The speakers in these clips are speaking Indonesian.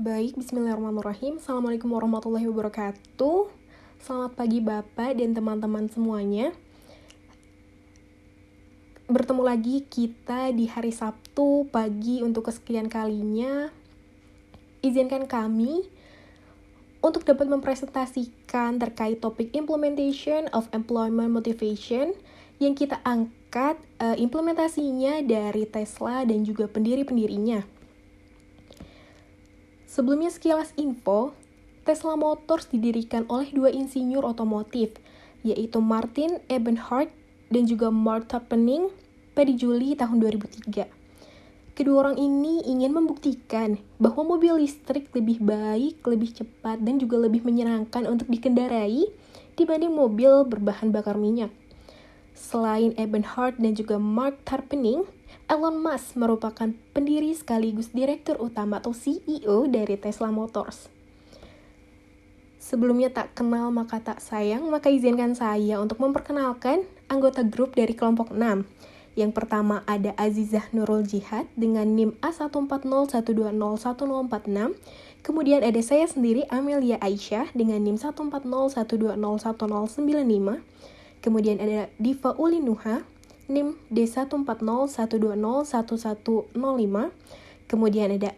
Baik, bismillahirrahmanirrahim. Assalamualaikum warahmatullahi wabarakatuh. Selamat pagi Bapak dan teman-teman semuanya. Bertemu lagi kita di hari Sabtu pagi untuk kesekian kalinya. Izinkan kami untuk dapat mempresentasikan terkait topik Implementation of Employment Motivation yang kita angkat implementasinya dari Tesla dan juga pendiri-pendirinya. Sebelumnya sekilas info, Tesla Motors didirikan oleh dua insinyur otomotif, yaitu Martin Eberhard dan juga Mark Tarpenning pada Juli tahun 2003. Kedua orang ini ingin membuktikan bahwa mobil listrik lebih baik, lebih cepat, dan juga lebih menyenangkan untuk dikendarai dibanding mobil berbahan bakar minyak. Selain Eberhard dan juga Mark Tarpenning, Elon Musk merupakan pendiri sekaligus direktur utama atau CEO dari Tesla Motors. Sebelumnya tak kenal maka tak sayang, maka izinkan saya untuk memperkenalkan anggota grup dari kelompok 6. Yang pertama ada Azizah Nurul Jihad dengan NIM A140120146. Kemudian ada saya sendiri Amelia Aisyah dengan NIM 14012011095. Kemudian ada Diva Ulinuha, NIM D14012011105. Kemudian ada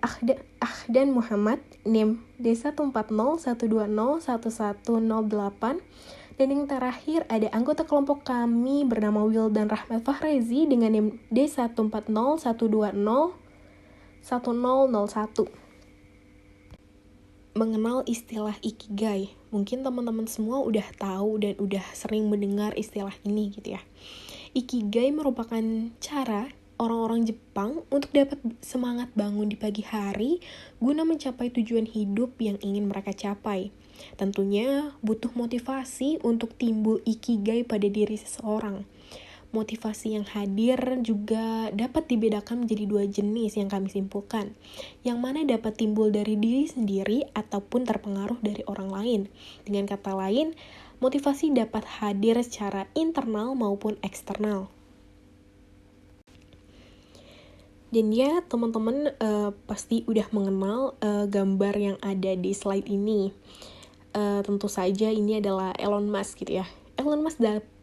Ahdan Muhammad, NIM D14012011108. Dan yang terakhir ada anggota kelompok kami bernama Wildan Rahmat Fahrezi dengan NIM D140121001. Mengenal istilah Ikigai. Mungkin teman-teman semua udah tahu dan udah sering mendengar istilah ini gitu ya. Ikigai merupakan cara orang-orang Jepang untuk dapat semangat bangun di pagi hari guna mencapai tujuan hidup yang ingin mereka capai. Tentunya butuh motivasi untuk timbul Ikigai pada diri seseorang. Motivasi yang hadir juga dapat dibedakan menjadi dua jenis yang kami simpulkan, yang mana dapat timbul dari diri sendiri ataupun terpengaruh dari orang lain. Dengan kata lain, motivasi dapat hadir secara internal maupun eksternal. Dan ya, teman-teman pasti udah mengenal gambar yang ada di slide ini. Tentu saja ini adalah Elon Musk gitu ya. Elon Musk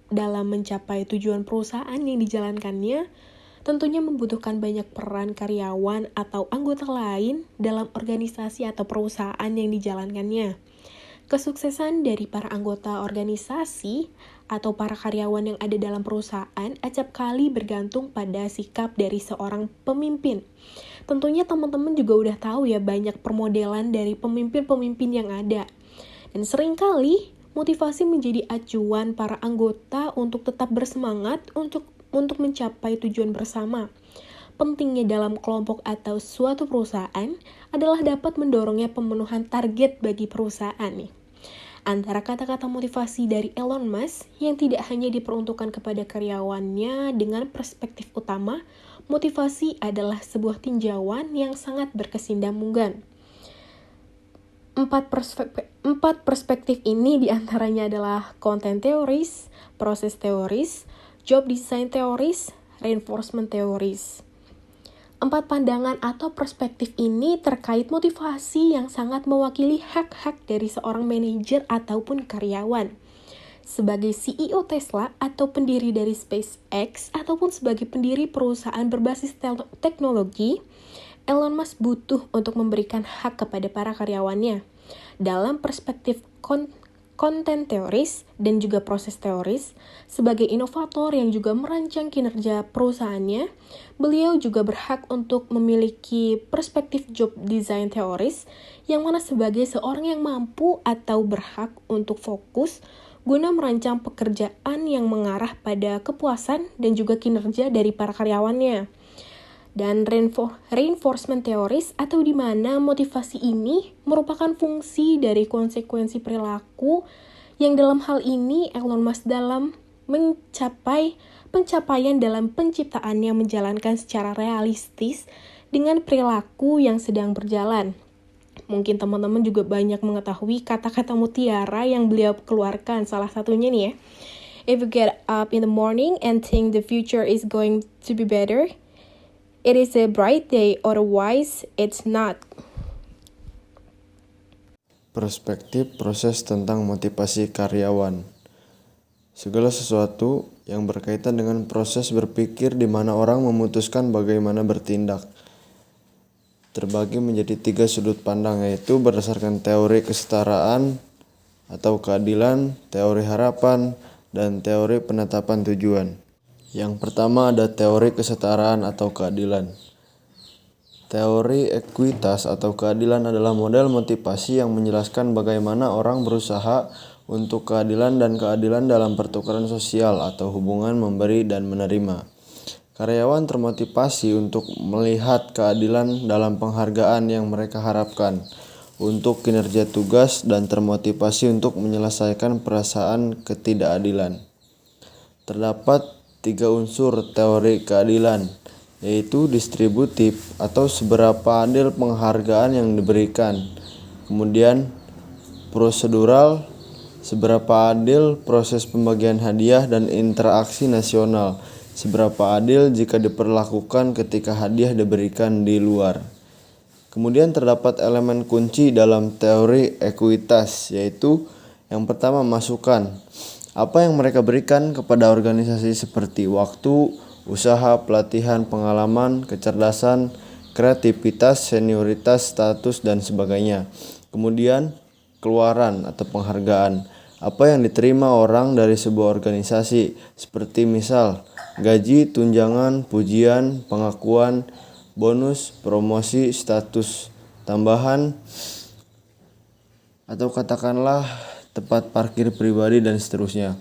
dalam mencapai tujuan perusahaan yang dijalankannya, tentunya membutuhkan banyak peran karyawan atau anggota lain dalam organisasi atau perusahaan yang dijalankannya. Kesuksesan dari para anggota organisasi atau para karyawan yang ada dalam perusahaan acap kali bergantung pada sikap dari seorang pemimpin. Tentunya teman-teman juga udah tahu ya banyak permodelan dari pemimpin-pemimpin yang ada. Dan seringkali motivasi menjadi acuan para anggota untuk tetap bersemangat untuk mencapai tujuan bersama. Pentingnya dalam kelompok atau suatu perusahaan adalah dapat mendorongnya pemenuhan target bagi perusahaan nih. Antara kata-kata motivasi dari Elon Musk yang tidak hanya diperuntukkan kepada karyawannya dengan perspektif utama, motivasi adalah sebuah tinjauan yang sangat berkesinambungan. Empat perspektif ini diantaranya adalah content theories, process theories, job design theories, reinforcement theories. 4 pandangan atau perspektif ini terkait motivasi yang sangat mewakili hak-hak dari seorang manajer ataupun karyawan. Sebagai CEO Tesla atau pendiri dari SpaceX ataupun sebagai pendiri perusahaan berbasis teknologi, Elon Musk butuh untuk memberikan hak kepada para karyawannya. Dalam perspektif content theories dan juga proses teoris, sebagai inovator yang juga merancang kinerja perusahaannya, beliau juga berhak untuk memiliki perspektif job design teoris, yang mana sebagai seorang yang mampu atau berhak untuk fokus guna merancang pekerjaan yang mengarah pada kepuasan dan juga kinerja dari para karyawannya. Dan reinforcement theories atau di mana motivasi ini merupakan fungsi dari konsekuensi perilaku yang dalam hal ini Elon Musk dalam mencapai pencapaian dalam penciptaannya menjalankan secara realistis dengan perilaku yang sedang berjalan. Mungkin teman-teman juga banyak mengetahui kata-kata mutiara yang beliau keluarkan, salah satunya nih ya. If you get up in the morning and think the future is going to be better, it is a bright day, otherwise it's not. Perspektif proses tentang motivasi karyawan. Segala sesuatu yang berkaitan dengan proses berpikir di mana orang memutuskan bagaimana bertindak terbagi menjadi 3 sudut pandang, yaitu berdasarkan teori kesetaraan atau keadilan, teori harapan, dan teori penetapan tujuan. Yang pertama ada teori kesetaraan atau keadilan. Teori ekuitas atau keadilan adalah model motivasi yang menjelaskan bagaimana orang berusaha untuk keadilan dan keadilan dalam pertukaran sosial atau hubungan memberi dan menerima. Karyawan termotivasi untuk melihat keadilan dalam penghargaan yang mereka harapkan untuk kinerja tugas dan termotivasi untuk menyelesaikan perasaan ketidakadilan. Terdapat 3 unsur teori keadilan, yaitu distributif atau seberapa adil penghargaan yang diberikan. Kemudian prosedural, seberapa adil proses pembagian hadiah, dan interaksi nasional, seberapa adil jika diperlakukan ketika hadiah diberikan di luar. Kemudian terdapat elemen kunci dalam teori ekuitas, yaitu yang pertama masukan. Apa yang mereka berikan kepada organisasi seperti waktu, usaha, pelatihan, pengalaman, kecerdasan, kreativitas, senioritas, status, dan sebagainya. Kemudian keluaran atau penghargaan. Apa yang diterima orang dari sebuah organisasi, seperti misal gaji, tunjangan, pujian, pengakuan, bonus, promosi, status tambahan, atau katakanlah tempat parkir pribadi dan seterusnya.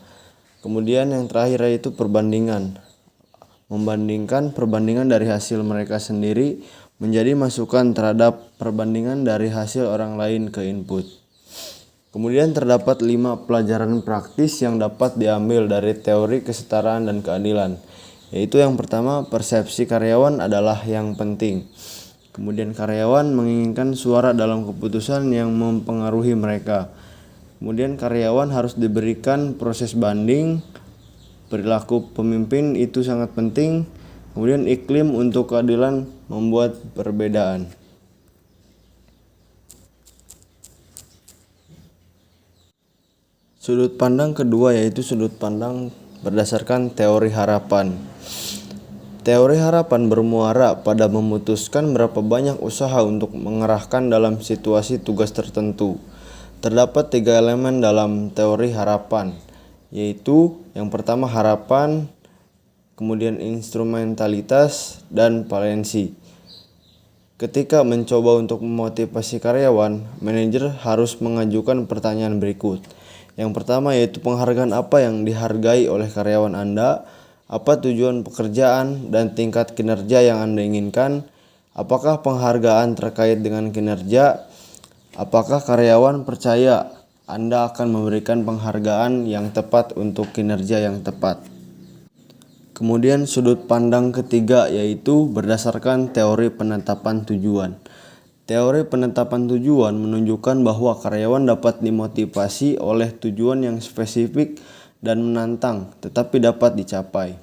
Kemudian yang terakhir yaitu perbandingan. Membandingkan perbandingan dari hasil mereka sendiri menjadi masukan terhadap perbandingan dari hasil orang lain ke input. Kemudian terdapat 5 pelajaran praktis yang dapat diambil dari teori kesetaraan dan keadilan, yaitu yang pertama, persepsi karyawan adalah yang penting. Kemudian karyawan menginginkan suara dalam keputusan yang mempengaruhi mereka. Kemudian karyawan harus diberikan proses banding. Perilaku pemimpin itu sangat penting. Kemudian iklim untuk keadilan membuat perbedaan. Sudut pandang kedua yaitu sudut pandang berdasarkan teori harapan. Teori harapan bermuara pada memutuskan berapa banyak usaha untuk mengerahkan dalam situasi tugas tertentu. Terdapat 3 elemen dalam teori harapan, yaitu yang pertama harapan, kemudian instrumentalitas, dan valensi. Ketika mencoba untuk memotivasi karyawan, manajer harus mengajukan pertanyaan berikut. Yang pertama yaitu penghargaan apa yang dihargai oleh karyawan Anda, apa tujuan pekerjaan dan tingkat kinerja yang Anda inginkan, apakah penghargaan terkait dengan kinerja, apakah karyawan percaya Anda akan memberikan penghargaan yang tepat untuk kinerja yang tepat. Kemudian sudut pandang ketiga yaitu berdasarkan teori penetapan tujuan. Teori penetapan tujuan menunjukkan bahwa karyawan dapat dimotivasi oleh tujuan yang spesifik dan menantang tetapi dapat dicapai.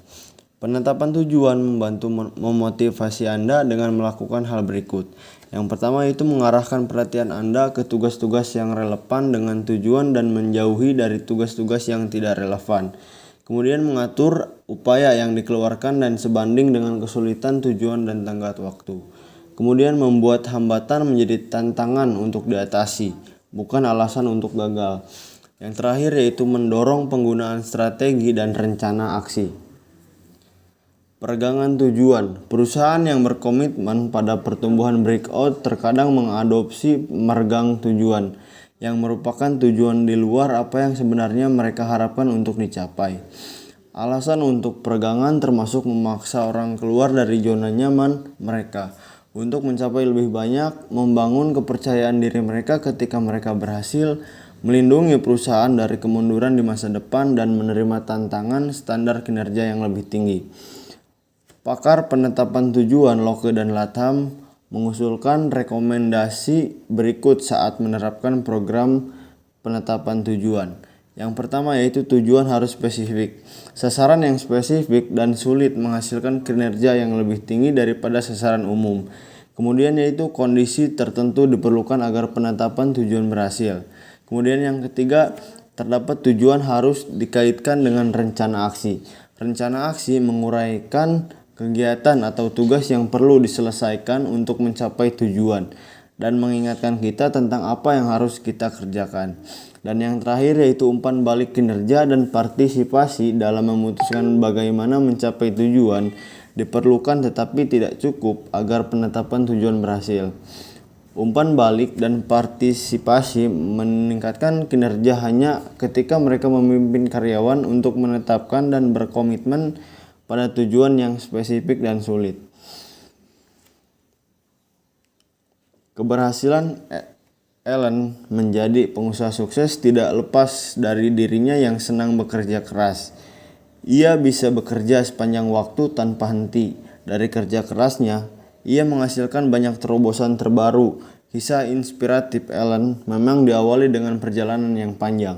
Penetapan tujuan membantu memotivasi Anda dengan melakukan hal berikut. Yang pertama yaitu mengarahkan perhatian Anda ke tugas-tugas yang relevan dengan tujuan dan menjauhi dari tugas-tugas yang tidak relevan. Kemudian mengatur upaya yang dikeluarkan dan sebanding dengan kesulitan tujuan dan tenggat waktu. Kemudian membuat hambatan menjadi tantangan untuk diatasi, bukan alasan untuk gagal. Yang terakhir yaitu mendorong penggunaan strategi dan rencana aksi. Peregangan tujuan. Perusahaan yang berkomitmen pada pertumbuhan breakout terkadang mengadopsi meregang tujuan, yang merupakan tujuan di luar apa yang sebenarnya mereka harapkan untuk dicapai. Alasan untuk peregangan termasuk memaksa orang keluar dari zona nyaman mereka untuk mencapai lebih banyak, membangun kepercayaan diri mereka ketika mereka berhasil, melindungi perusahaan dari kemunduran di masa depan, dan menerima tantangan standar kinerja yang lebih tinggi. Pakar penetapan tujuan Locke dan Latham mengusulkan rekomendasi berikut saat menerapkan program penetapan tujuan. Yang pertama yaitu tujuan harus spesifik. Sasaran yang spesifik dan sulit menghasilkan kinerja yang lebih tinggi daripada sasaran umum. Kemudian yaitu kondisi tertentu diperlukan agar penetapan tujuan berhasil. Kemudian yang ketiga, terdapat tujuan harus dikaitkan dengan rencana aksi. Rencana aksi menguraikan kegiatan atau tugas yang perlu diselesaikan untuk mencapai tujuan dan mengingatkan kita tentang apa yang harus kita kerjakan. Dan yang terakhir yaitu umpan balik kinerja dan partisipasi dalam memutuskan bagaimana mencapai tujuan diperlukan tetapi tidak cukup agar penetapan tujuan berhasil. Umpan balik dan partisipasi meningkatkan kinerja hanya ketika mereka memimpin karyawan untuk menetapkan dan berkomitmen pada tujuan yang spesifik dan sulit. Keberhasilan Ellen menjadi pengusaha sukses tidak lepas dari dirinya yang senang bekerja keras. Ia bisa bekerja sepanjang waktu tanpa henti. Dari kerja kerasnya, ia menghasilkan banyak terobosan terbaru. Kisah inspiratif Ellen memang diawali dengan perjalanan yang panjang.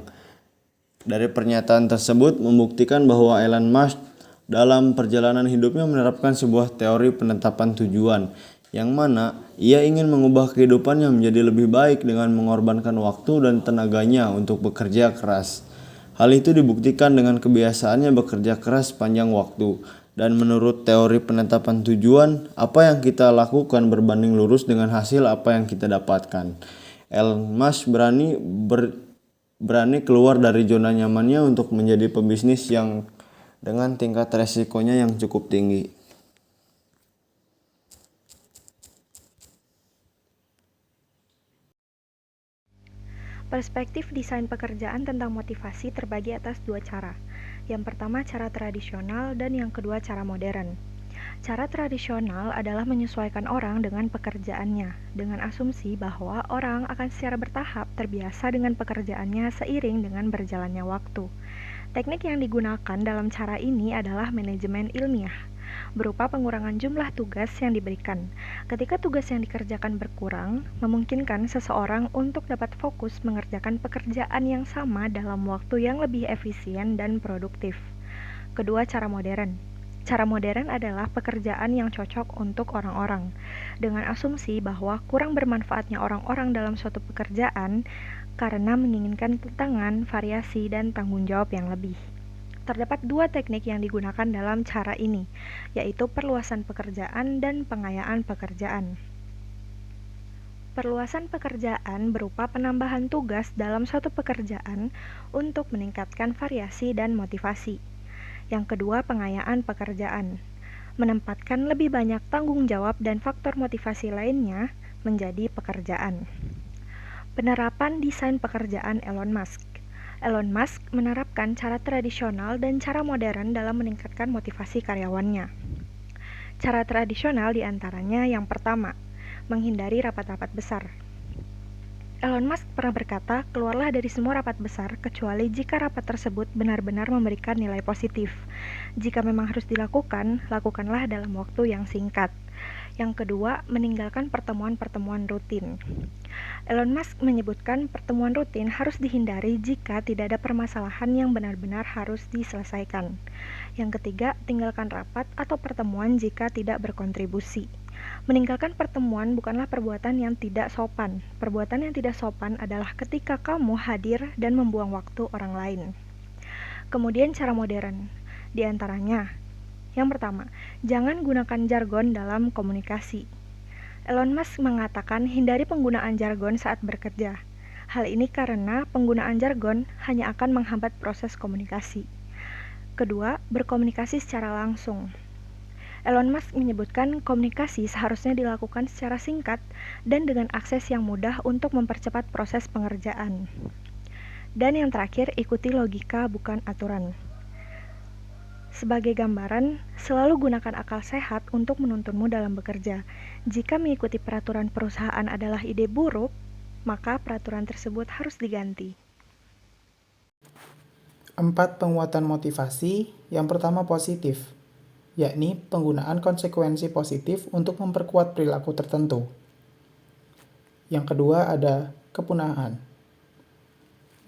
Dari pernyataan tersebut membuktikan bahwa Elon Musk dalam perjalanan hidupnya menerapkan sebuah teori penetapan tujuan, yang mana ia ingin mengubah kehidupannya menjadi lebih baik dengan mengorbankan waktu dan tenaganya untuk bekerja keras. Hal itu dibuktikan dengan kebiasaannya bekerja keras sepanjang waktu. Dan menurut teori penetapan tujuan, apa yang kita lakukan berbanding lurus dengan hasil apa yang kita dapatkan. Elon Musk berani keluar dari zona nyamannya untuk menjadi pebisnis yang dengan tingkat resikonya yang cukup tinggi. Perspektif desain pekerjaan tentang motivasi terbagi atas dua cara. Yang pertama cara tradisional dan yang kedua cara modern. Cara tradisional adalah menyesuaikan orang dengan pekerjaannya, dengan asumsi bahwa orang akan secara bertahap terbiasa dengan pekerjaannya seiring dengan berjalannya waktu. Teknik yang digunakan dalam cara ini adalah manajemen ilmiah, berupa pengurangan jumlah tugas yang diberikan. Ketika tugas yang dikerjakan berkurang, memungkinkan seseorang untuk dapat fokus mengerjakan pekerjaan yang sama dalam waktu yang lebih efisien dan produktif. Kedua, cara modern. Cara modern adalah pekerjaan yang cocok untuk orang-orang, dengan asumsi bahwa kurang bermanfaatnya orang-orang dalam suatu pekerjaan karena menginginkan tantangan, variasi, dan tanggung jawab yang lebih. Terdapat dua teknik yang digunakan dalam cara ini, yaitu perluasan pekerjaan dan pengayaan pekerjaan. Perluasan pekerjaan berupa penambahan tugas dalam suatu pekerjaan untuk meningkatkan variasi dan motivasi. Yang kedua, pengayaan pekerjaan, menempatkan lebih banyak tanggung jawab dan faktor motivasi lainnya menjadi pekerjaan. Penerapan desain pekerjaan Elon Musk. Elon Musk menerapkan cara tradisional dan cara modern dalam meningkatkan motivasi karyawannya. Cara tradisional diantaranya yang pertama, menghindari rapat-rapat besar. Elon Musk pernah berkata, keluarlah dari semua rapat besar kecuali jika rapat tersebut benar-benar memberikan nilai positif. Jika memang harus dilakukan, lakukanlah dalam waktu yang singkat. Yang kedua, meninggalkan pertemuan-pertemuan rutin. Elon Musk menyebutkan pertemuan rutin harus dihindari jika tidak ada permasalahan yang benar-benar harus diselesaikan. Yang ketiga, tinggalkan rapat atau pertemuan jika tidak berkontribusi. Meninggalkan pertemuan bukanlah perbuatan yang tidak sopan. Perbuatan yang tidak sopan adalah ketika kamu hadir dan membuang waktu orang lain. Kemudian cara modern. Di antaranya, yang pertama, jangan gunakan jargon dalam komunikasi. Elon Musk mengatakan hindari penggunaan jargon saat bekerja. Hal ini karena penggunaan jargon hanya akan menghambat proses komunikasi. Kedua, berkomunikasi secara langsung. Elon Musk menyebutkan komunikasi seharusnya dilakukan secara singkat dan dengan akses yang mudah untuk mempercepat proses pengerjaan. Dan yang terakhir, ikuti logika bukan aturan. Sebagai gambaran, selalu gunakan akal sehat untuk menuntunmu dalam bekerja. Jika mengikuti peraturan perusahaan adalah ide buruk, maka peraturan tersebut harus diganti. 4 penguatan motivasi. Yang pertama positif, yakni penggunaan konsekuensi positif untuk memperkuat perilaku tertentu. Yang kedua ada kepunahan,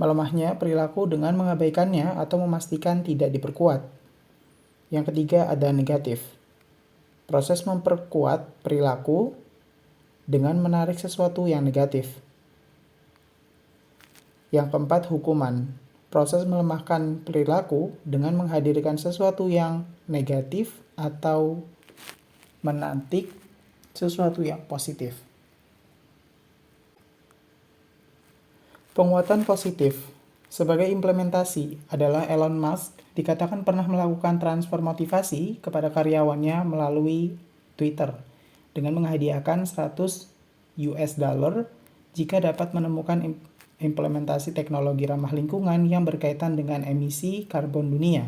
melemahnya perilaku dengan mengabaikannya atau memastikan tidak diperkuat. Yang ketiga ada negatif, proses memperkuat perilaku dengan menarik sesuatu yang negatif. Yang keempat, hukuman. Proses melemahkan perilaku dengan menghadirkan sesuatu yang negatif atau menantik sesuatu yang positif. Penguatan positif sebagai implementasi adalah Elon Musk dikatakan pernah melakukan transfer motivasi kepada karyawannya melalui Twitter dengan menghadiahkan $100 jika dapat menemukan implementasi teknologi ramah lingkungan yang berkaitan dengan emisi karbon dunia.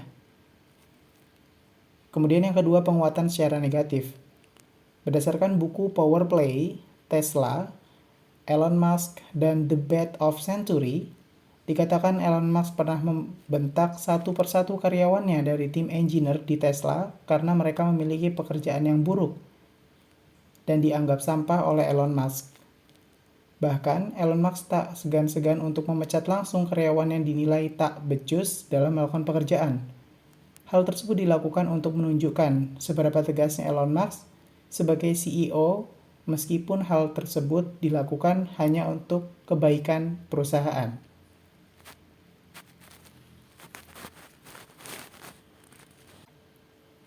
Kemudian yang kedua, penguatan secara negatif. Berdasarkan buku Power Play, Tesla, Elon Musk, dan The Bet of Century, dikatakan Elon Musk pernah membentak satu persatu karyawannya dari tim engineer di Tesla karena mereka memiliki pekerjaan yang buruk dan dianggap sampah oleh Elon Musk. Bahkan, Elon Musk tak segan-segan untuk memecat langsung karyawan yang dinilai tak becus dalam melakukan pekerjaan. Hal tersebut dilakukan untuk menunjukkan seberapa tegasnya Elon Musk sebagai CEO, meskipun hal tersebut dilakukan hanya untuk kebaikan perusahaan.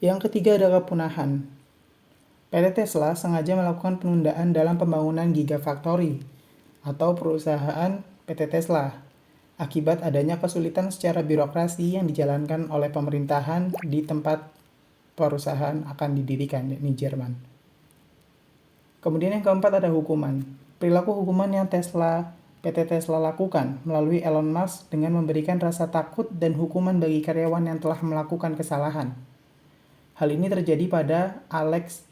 Yang ketiga adalah kepunahan. PT Tesla sengaja melakukan penundaan dalam pembangunan Gigafactory atau perusahaan PT Tesla akibat adanya kesulitan secara birokrasi yang dijalankan oleh pemerintahan di tempat perusahaan akan didirikan, yakni Jerman. Kemudian yang keempat ada hukuman. Perilaku hukuman yang PT Tesla lakukan melalui Elon Musk dengan memberikan rasa takut dan hukuman bagi karyawan yang telah melakukan kesalahan. Hal ini terjadi pada Alex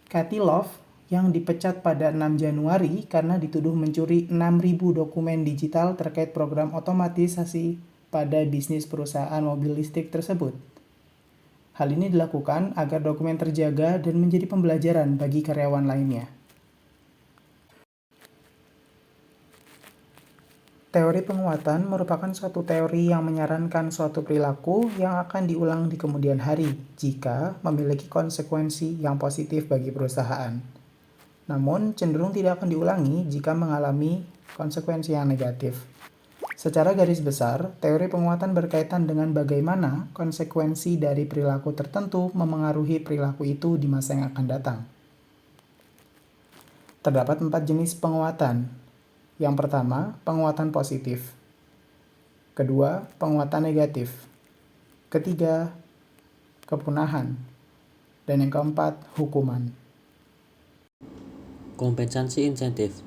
Katilov yang dipecat pada 6 Januari karena dituduh mencuri 6.000 dokumen digital terkait program otomatisasi pada bisnis perusahaan mobil listrik tersebut. Hal ini dilakukan agar dokumen terjaga dan menjadi pembelajaran bagi karyawan lainnya. Teori penguatan merupakan suatu teori yang menyarankan suatu perilaku yang akan diulang di kemudian hari jika memiliki konsekuensi yang positif bagi perusahaan. Namun, cenderung tidak akan diulangi jika mengalami konsekuensi yang negatif. Secara garis besar, teori penguatan berkaitan dengan bagaimana konsekuensi dari perilaku tertentu memengaruhi perilaku itu di masa yang akan datang. Terdapat 4 jenis penguatan. Yang pertama, penguatan positif. Kedua, penguatan negatif. Ketiga, kepunahan. Dan yang keempat, hukuman. Kompensasi insentif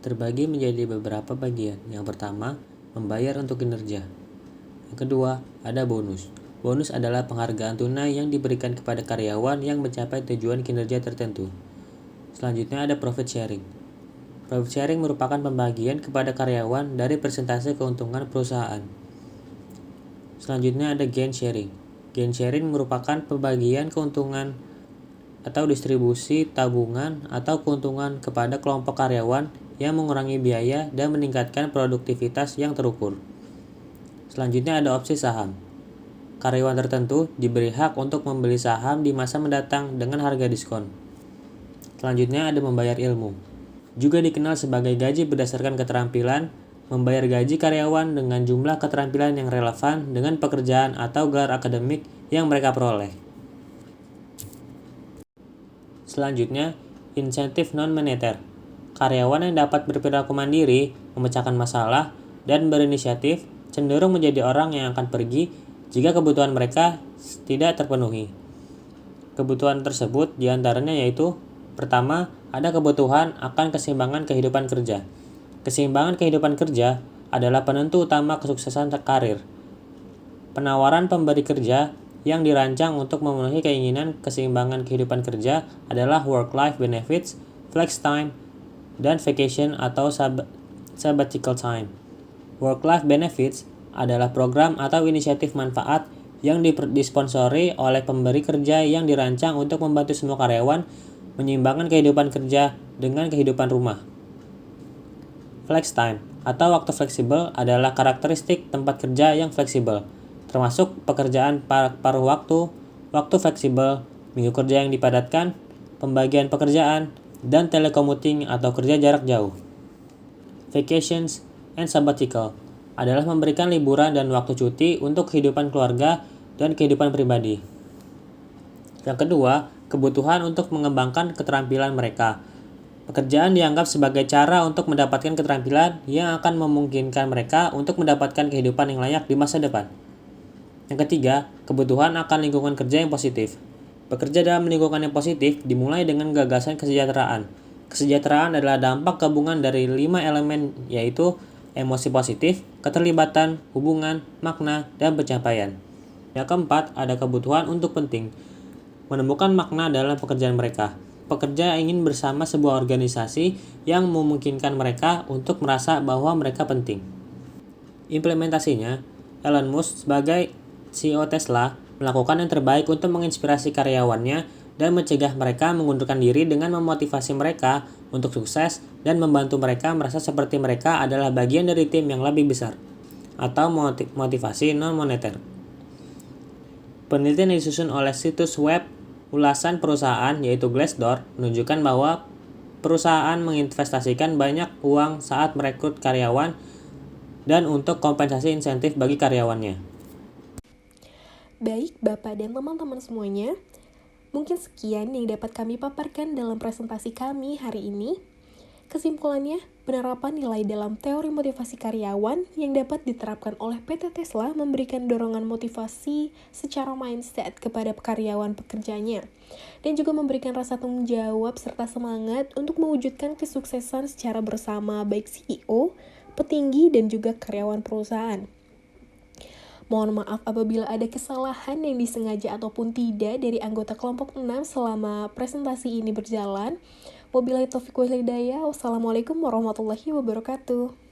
terbagi menjadi beberapa bagian. Yang pertama, membayar untuk kinerja. Yang kedua, ada bonus. Bonus adalah penghargaan tunai yang diberikan kepada karyawan yang mencapai tujuan kinerja tertentu. Selanjutnya ada profit sharing. Profit sharing merupakan pembagian kepada karyawan dari persentase keuntungan perusahaan. Selanjutnya ada gain sharing. Gain sharing merupakan pembagian keuntungan atau distribusi tabungan atau keuntungan kepada kelompok karyawan yang mengurangi biaya dan meningkatkan produktivitas yang terukur. Selanjutnya ada opsi saham. Karyawan tertentu diberi hak untuk membeli saham di masa mendatang dengan harga diskon. Selanjutnya ada membayar ilmu. Juga dikenal sebagai gaji berdasarkan keterampilan, membayar gaji karyawan dengan jumlah keterampilan yang relevan dengan pekerjaan atau gelar akademik yang mereka peroleh. Selanjutnya, insentif non-moneter. Karyawan yang dapat berperilaku mandiri, memecahkan masalah, dan berinisiatif cenderung menjadi orang yang akan pergi jika kebutuhan mereka tidak terpenuhi. Kebutuhan tersebut diantaranya yaitu: pertama, ada kebutuhan akan keseimbangan kehidupan kerja. Keseimbangan kehidupan kerja adalah penentu utama kesuksesan karir. Penawaran pemberi kerja yang dirancang untuk memenuhi keinginan keseimbangan kehidupan kerja adalah work-life benefits, flex time, dan vacation atau sabbatical time. Work-life benefits adalah program atau inisiatif manfaat yang disponsori oleh pemberi kerja yang dirancang untuk membantu semua karyawan menyeimbangkan kehidupan kerja dengan kehidupan rumah. Flex time atau waktu fleksibel adalah karakteristik tempat kerja yang fleksibel, termasuk pekerjaan paruh waktu, waktu fleksibel, minggu kerja yang dipadatkan, pembagian pekerjaan, dan telecommuting atau kerja jarak jauh. Vacations and sabbatical adalah memberikan liburan dan waktu cuti untuk kehidupan keluarga dan kehidupan pribadi. Yang kedua, kebutuhan untuk mengembangkan keterampilan mereka. Pekerjaan dianggap sebagai cara untuk mendapatkan keterampilan yang akan memungkinkan mereka untuk mendapatkan kehidupan yang layak di masa depan. Yang ketiga, kebutuhan akan lingkungan kerja yang positif. Bekerja dalam lingkungan yang positif dimulai dengan gagasan kesejahteraan. Kesejahteraan adalah dampak gabungan dari 5 elemen, yaitu emosi positif, keterlibatan, hubungan, makna, dan pencapaian. Yang keempat, ada kebutuhan untuk penting. Menemukan makna dalam pekerjaan mereka. Pekerja ingin bersama sebuah organisasi yang memungkinkan mereka untuk merasa bahwa mereka penting. Implementasinya, Elon Musk sebagai CEO Tesla melakukan yang terbaik untuk menginspirasi karyawannya dan mencegah mereka mengundurkan diri dengan memotivasi mereka untuk sukses dan membantu mereka merasa seperti mereka adalah bagian dari tim yang lebih besar, atau motivasi non-moneter. Penelitian yang disusun oleh situs web ulasan perusahaan yaitu Glassdoor menunjukkan bahwa perusahaan menginvestasikan banyak uang saat merekrut karyawan dan untuk kompensasi insentif bagi karyawannya. Baik, Bapak dan teman-teman semuanya, mungkin sekian yang dapat kami paparkan dalam presentasi kami hari ini. Kesimpulannya, penerapan nilai dalam teori motivasi karyawan yang dapat diterapkan oleh PT Tesla memberikan dorongan motivasi secara mindset kepada karyawan pekerjanya, dan juga memberikan rasa tanggung jawab serta semangat untuk mewujudkan kesuksesan secara bersama baik CEO, petinggi, dan juga karyawan perusahaan. Mohon maaf apabila ada kesalahan yang disengaja ataupun tidak dari anggota kelompok 6 selama presentasi ini berjalan. Wabillahi taufiq wal hidayah. Wassalamualaikum warahmatullahi wabarakatuh.